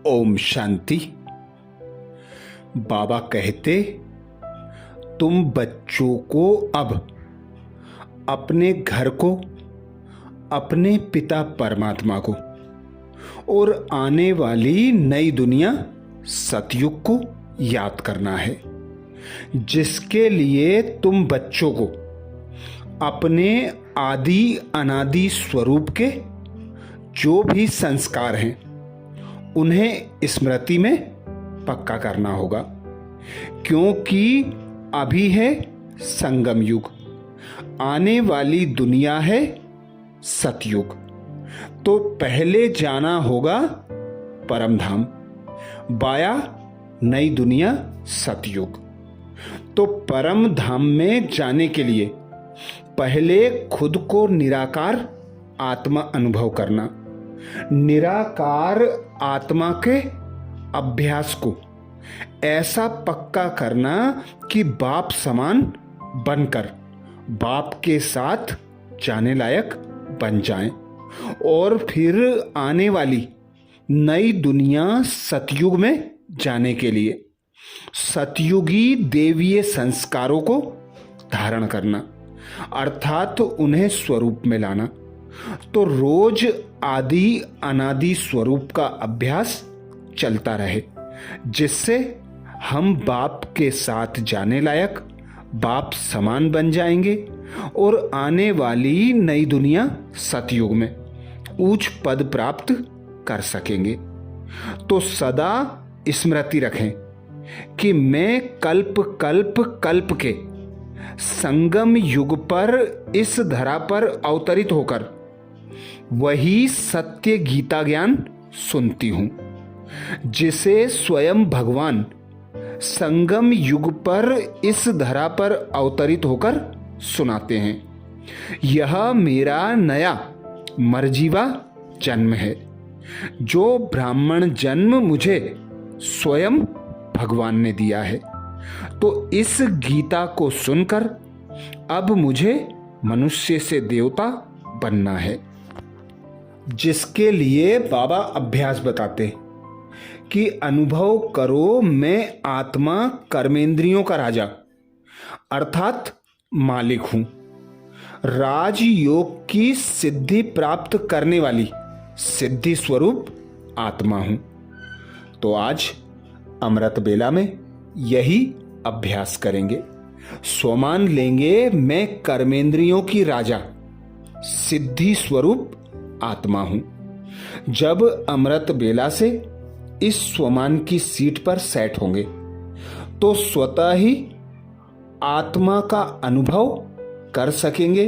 ओम शांति। बाबा कहते, तुम बच्चों को अब अपने घर को, अपने पिता परमात्मा को और आने वाली नई दुनिया सतयुग को याद करना है, जिसके लिए तुम बच्चों को अपने आदि अनादि स्वरूप के जो भी संस्कार हैं उन्हें स्मृति में पक्का करना होगा, क्योंकि अभी है संगम युग, आने वाली दुनिया है सतयुग। तो पहले जाना होगा परम धाम, बाया नई दुनिया सतयुग। तो परम धाम में जाने के लिए पहले खुद को निराकार आत्मा अनुभव करना, निराकार आत्मा के अभ्यास को ऐसा पक्का करना कि बाप समान बनकर बाप के साथ जाने लायक बन जाएं, और फिर आने वाली नई दुनिया सतयुग में जाने के लिए सतयुगी देवीय संस्कारों को धारण करना, अर्थात उन्हें स्वरूप में लाना। तो रोज आदि अनादि स्वरूप का अभ्यास चलता रहे, जिससे हम बाप के साथ जाने लायक बाप समान बन जाएंगे और आने वाली नई दुनिया सतयुग में उच्च पद प्राप्त कर सकेंगे। तो सदा स्मृति रखें कि मैं कल्प कल्प कल्प के संगम युग पर इस धरा पर अवतरित होकर वही सत्य गीता ज्ञान सुनती हूं, जिसे स्वयं भगवान संगम युग पर इस धरा पर अवतरित होकर सुनाते हैं। यह मेरा नया मरजीवा जन्म है, जो ब्राह्मण जन्म मुझे स्वयं भगवान ने दिया है। तो इस गीता को सुनकर अब मुझे मनुष्य से देवता बनना है, जिसके लिए बाबा अभ्यास बताते कि अनुभव करो मैं आत्मा कर्मेंद्रियों का राजा अर्थात मालिक हूं, राजयोग की सिद्धि प्राप्त करने वाली सिद्धि स्वरूप आत्मा हूं। तो आज अमृत बेला में यही अभ्यास करेंगे, स्वमान लेंगे मैं कर्मेंद्रियों की राजा सिद्धि स्वरूप आत्मा हूं। जब अमृत बेला से इस स्वमान की सीट पर सेट होंगे तो स्वतः ही आत्मा का अनुभव कर सकेंगे,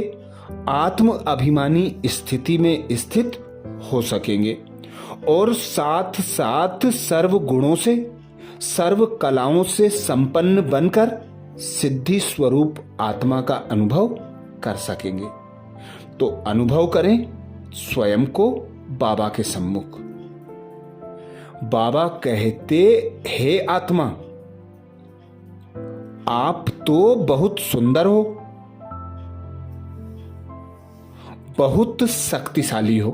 आत्म अभिमानी स्थिति में स्थित हो सकेंगे और साथ साथ सर्व गुणों से सर्व कलाओं से संपन्न बनकर सिद्धि स्वरूप आत्मा का अनुभव कर सकेंगे। तो अनुभव करें स्वयं को बाबा के सम्मुख। बाबा कहते, हे आत्मा, आप तो बहुत सुंदर हो, बहुत शक्तिशाली हो,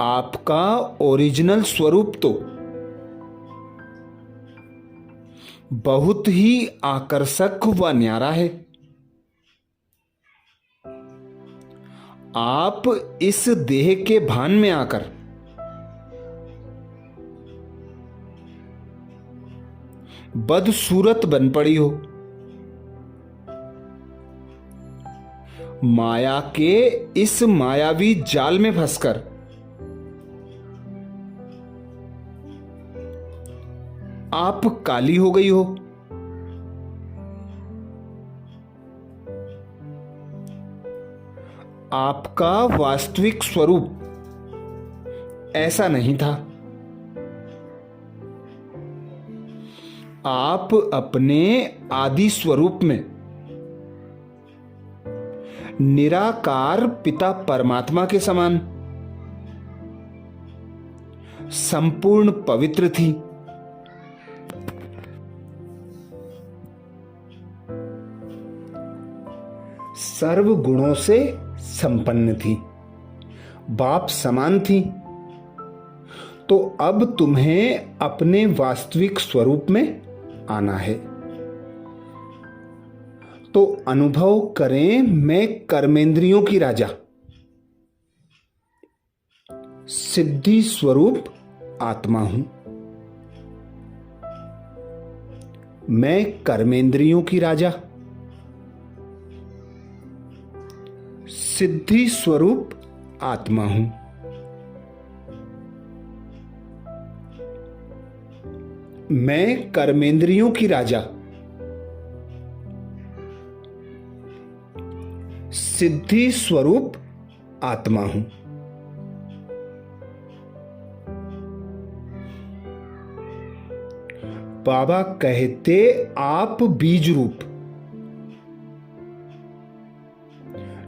आपका ओरिजिनल स्वरूप तो बहुत ही आकर्षक व न्यारा है। आप इस देह के भान में आकर बदसूरत बन पड़ी हो, माया के इस मायावी जाल में फंसकर आप काली हो गई हो। आपका वास्तविक स्वरूप ऐसा नहीं था। आप अपने आदि स्वरूप में निराकार पिता परमात्मा के समान संपूर्ण पवित्र थी। सर्व गुणों से संपन्न थी, बाप समान थी, तो अब तुम्हें अपने वास्तविक स्वरूप में आना है। तो अनुभव करें, मैं कर्मेंद्रियों की राजा सिद्धि स्वरूप आत्मा हूं। मैं कर्मेंद्रियों की राजा सिद्धि स्वरूप आत्मा हूं। मैं कर्मेंद्रियों की राजा सिद्धि स्वरूप आत्मा हूं। बाबा कहते, आप बीज रूप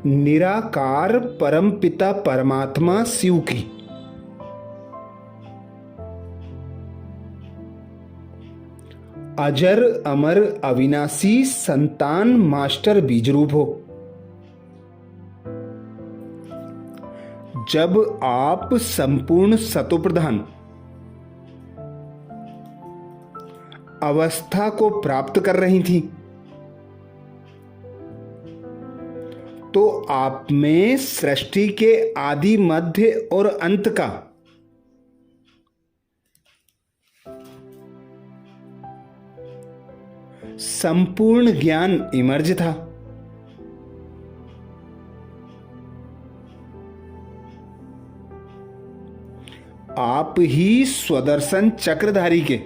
निराकार परमपिता परमात्मा शिव की अजर अमर अविनाशी संतान मास्टर बीज रूप हो। जब आप संपूर्ण सतोप्रधान अवस्था को प्राप्त कर रही थी, तो आप में सृष्टि के आदि मध्य और अंत का संपूर्ण ज्ञान इमर्ज था। आप ही स्वदर्शन चक्रधारी के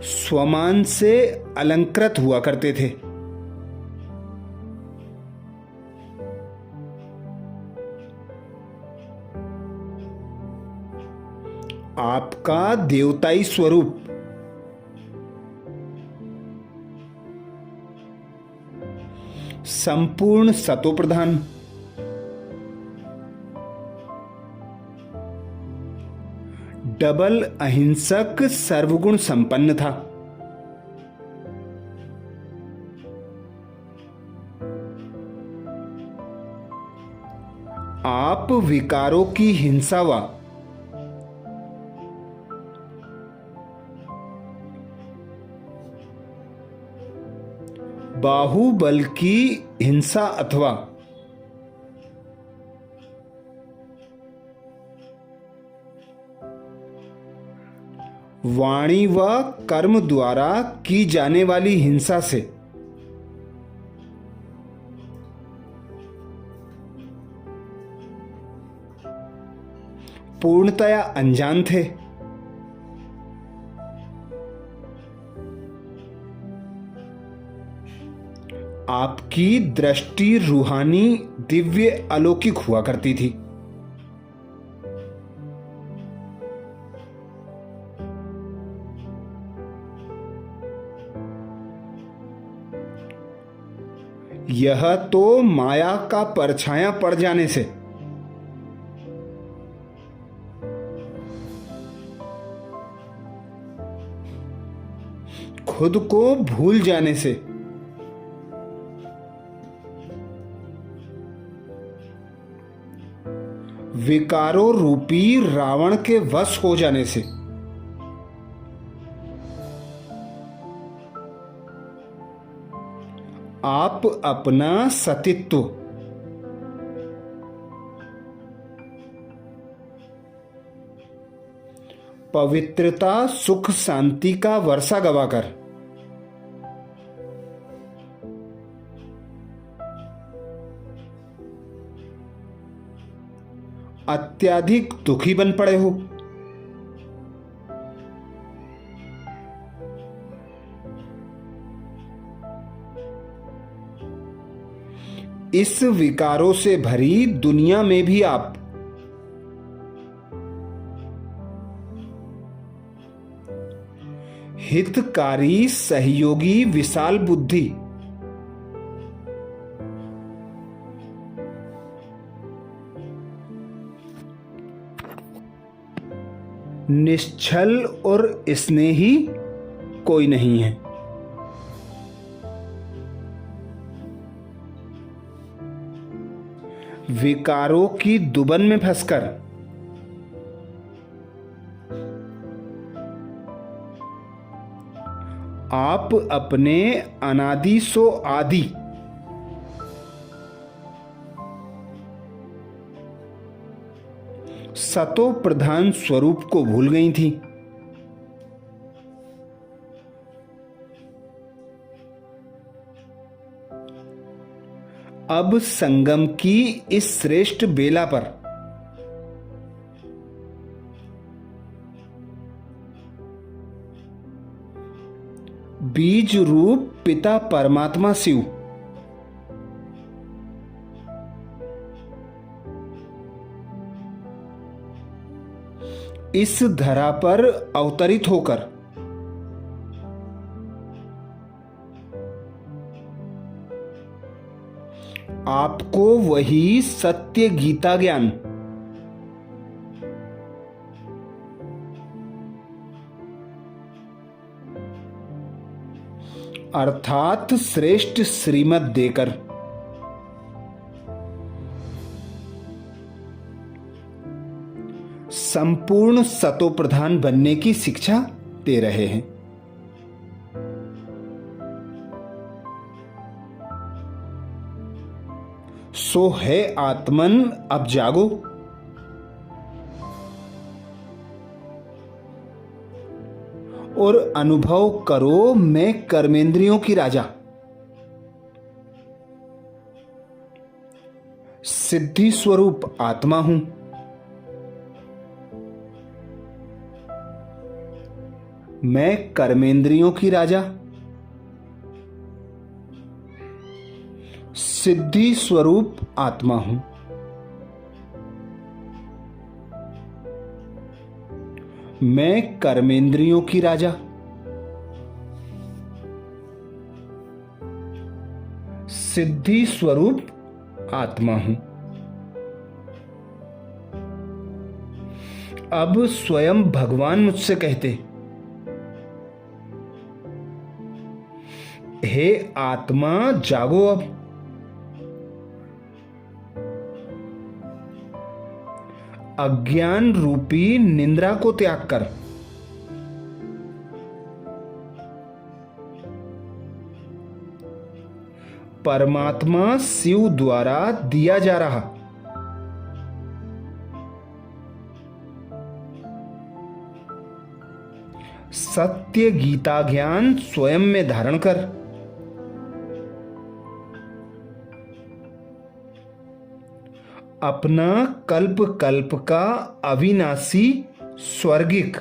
स्वमान से अलंकृत हुआ करते थे। आपका देवताई स्वरूप संपूर्ण सतोप्रधान डबल अहिंसक सर्वगुण संपन्न था। आप विकारों की हिंसा व बाहुबल की हिंसा अथवा वाणी व कर्म द्वारा की जाने वाली हिंसा से पूर्णतया अनजान थे। आपकी दृष्टि रूहानी दिव्य अलौकिक हुआ करती थी। यह तो माया का परछाया पड़ जाने से खुद को भूल जाने से विकारों रूपी रावण के वश हो जाने से आप अपना सतित्व पवित्रता सुख शांति का वर्षा गवाकर अत्यधिक दुखी बन पड़े हो। इस विकारों से भरी दुनिया में भी आप हितकारी सहयोगी विशाल बुद्धि निश्चल और स्नेही कोई नहीं है। विकारों की दुबन में फंसकर आप अपने अनादि सो आदि सतो प्रधान स्वरूप को भूल गई थी। अब संगम की इस श्रेष्ठ बेला पर बीज रूप पिता परमात्मा शिव इस धरा पर अवतरित होकर आपको वही सत्य गीता ज्ञान अर्थात श्रेष्ठ श्रीमत देकर संपूर्ण सतोप्रधान बनने की शिक्षा दे रहे हैं। सो है आत्मन अब जागो, और अनुभव करो मैं कर्मेंद्रियों की राजा, सिद्धि स्वरूप आत्मा हूं। मैं कर्मेंद्रियों की राजा, सिद्धि स्वरूप आत्मा हूं। मैं कर्मेंद्रियों की राजा, सिद्धि स्वरूप आत्मा हूं। अब स्वयं भगवान मुझसे कहते, हे आत्मा जागो, अब अज्ञान रूपी निंद्रा को त्याग कर परमात्मा शिव द्वारा दिया जा रहा सत्य गीता ज्ञान स्वयं में धारण कर अपना कल्प कल्प का अविनाशी स्वर्गिक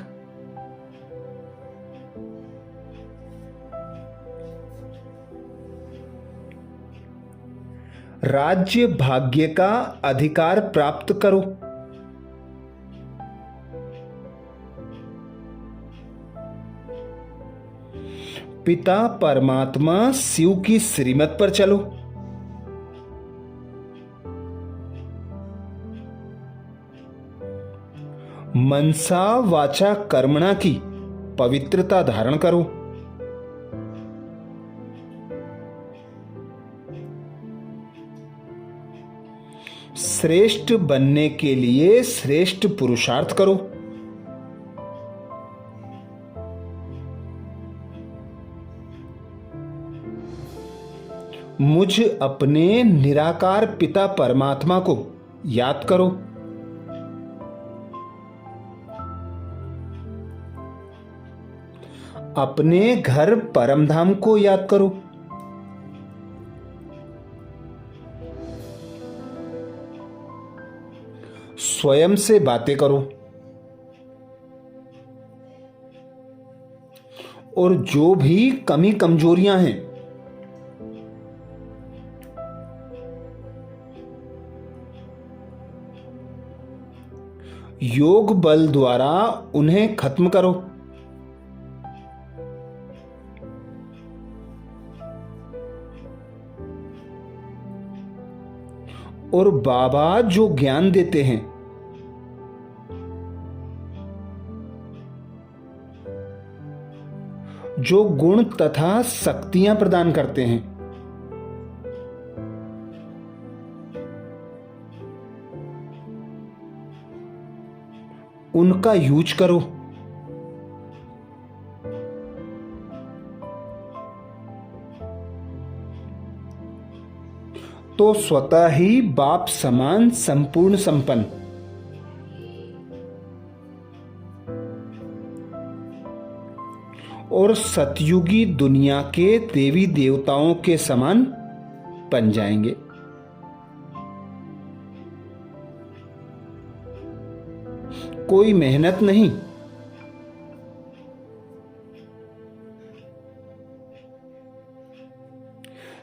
राज्य भाग्य का अधिकार प्राप्त करो। पिता परमात्मा शिव की श्रीमत पर चलो। मनसा वाचा कर्मणा की पवित्रता धारण करो। श्रेष्ठ बनने के लिए श्रेष्ठ पुरुषार्थ करो। मुझ अपने निराकार पिता परमात्मा को याद करो। अपने घर परमधाम को याद करो। स्वयं से बातें करो और जो भी कमी कमजोरियां हैं योग बल द्वारा उन्हें खत्म करो। और बाबा जो ज्ञान देते हैं जो गुण तथा शक्तियां प्रदान करते हैं उनका यूज करो। तो स्वतः ही बाप समान संपूर्ण संपन्न और सतयुगी दुनिया के देवी देवताओं के समान बन जाएंगे। कोई मेहनत नहीं,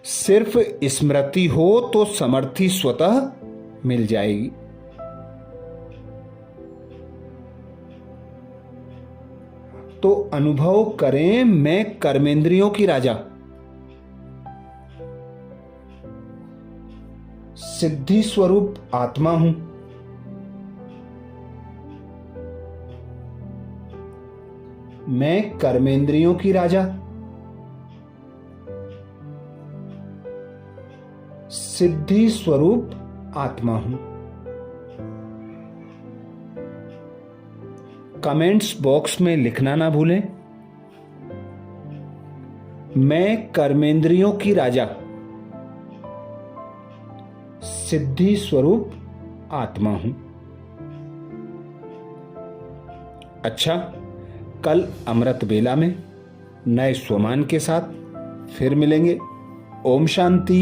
सिर्फ स्मृति हो तो समर्थि स्वतः मिल जाएगी। तो अनुभव करें, मैं कर्मेंद्रियों की राजा, सिद्धि स्वरूप आत्मा हूं। मैं कर्मेंद्रियों की राजा, सिद्धि स्वरूप आत्मा हूं। कमेंट्स बॉक्स में लिखना ना भूलें, मैं कर्मेंद्रियों की राजा, सिद्धि स्वरूप आत्मा हूं। अच्छा, कल अमृत बेला में नए स्वमान के साथ फिर मिलेंगे। ओम शांति।